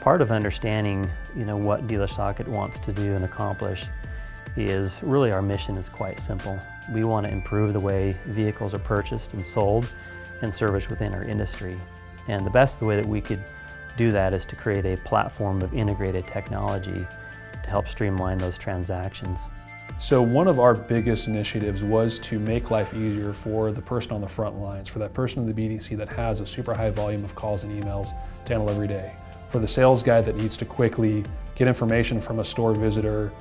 Part of understanding, what DealerSocket wants to do and accomplish is really our mission is quite simple. We want to improve the way vehicles are purchased and sold and serviced within our industry. And the best way that we could do that is to create a platform of integrated technology to help streamline those transactions. So one of our biggest initiatives was to make life easier for the person on the front lines, for that person in the BDC that has a super high volume of calls and emails to handle every day, for the sales guy that needs to quickly get information from a store visitor,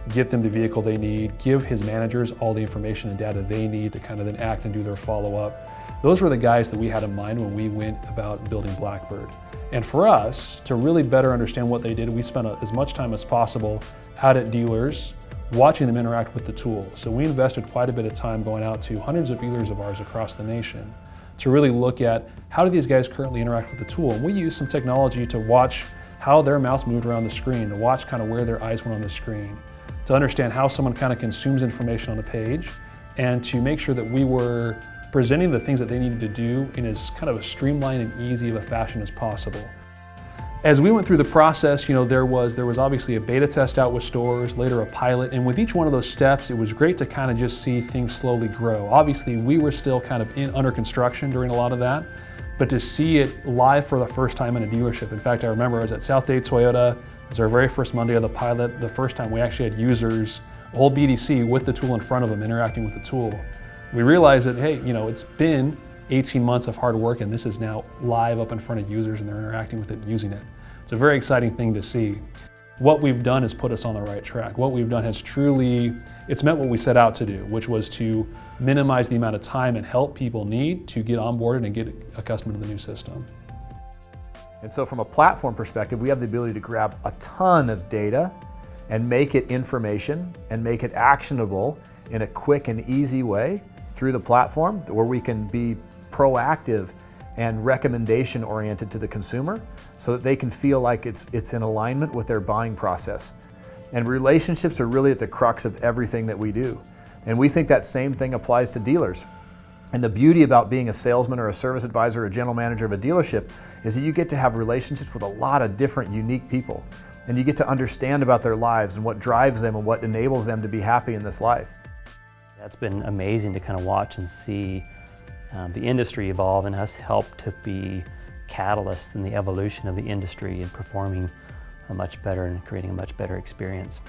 get them the vehicle they need, give his managers all the information and data they need to kind of then act and do their follow-up. Those were the guys that we had in mind when we went about building Blackbird. And for us, to really better understand what they did, we spent as much time as possible out at dealers, watching them interact with the tool. So we invested quite a bit of time going out to hundreds of dealers of ours across the nation to really look at how do these guys currently interact with the tool. And we used some technology to watch how their mouse moved around the screen, to watch kind of where their eyes went on the screen, to understand how someone kind of consumes information on a page, and to make sure that we were presenting the things that they needed to do in as kind of a streamlined and easy of a fashion as possible. As we went through the process, there was obviously a beta test out with stores, later a pilot, and with each one of those steps, it was great to kind of just see things slowly grow. Obviously, we were still kind of under construction during a lot of that, but to see it live for the first time in a dealership. In fact, I remember I was at South Day Toyota. It was our very first Monday of the pilot, the first time we actually had users, a whole BDC with the tool in front of them, interacting with the tool. We realized that, hey, it's been 18 months of hard work, and this is now live up in front of users, and they're interacting with it and using it. It's a very exciting thing to see. What we've done is put us on the right track. What we've done has it's meant what we set out to do, which was to minimize the amount of time and help people need to get onboarded and get accustomed to the new system. And so from a platform perspective, we have the ability to grab a ton of data and make it information and make it actionable in a quick and easy way through the platform, where we can be proactive and recommendation oriented to the consumer so that they can feel like it's in alignment with their buying process. And relationships are really at the crux of everything that we do. And we think that same thing applies to dealers. And the beauty about being a salesman or a service advisor or a general manager of a dealership is that you get to have relationships with a lot of different unique people. And you get to understand about their lives and what drives them and what enables them to be happy in this life. It's been amazing to kind of watch and see the industry evolve, and us help to be catalysts in the evolution of the industry and performing much better and creating a much better experience.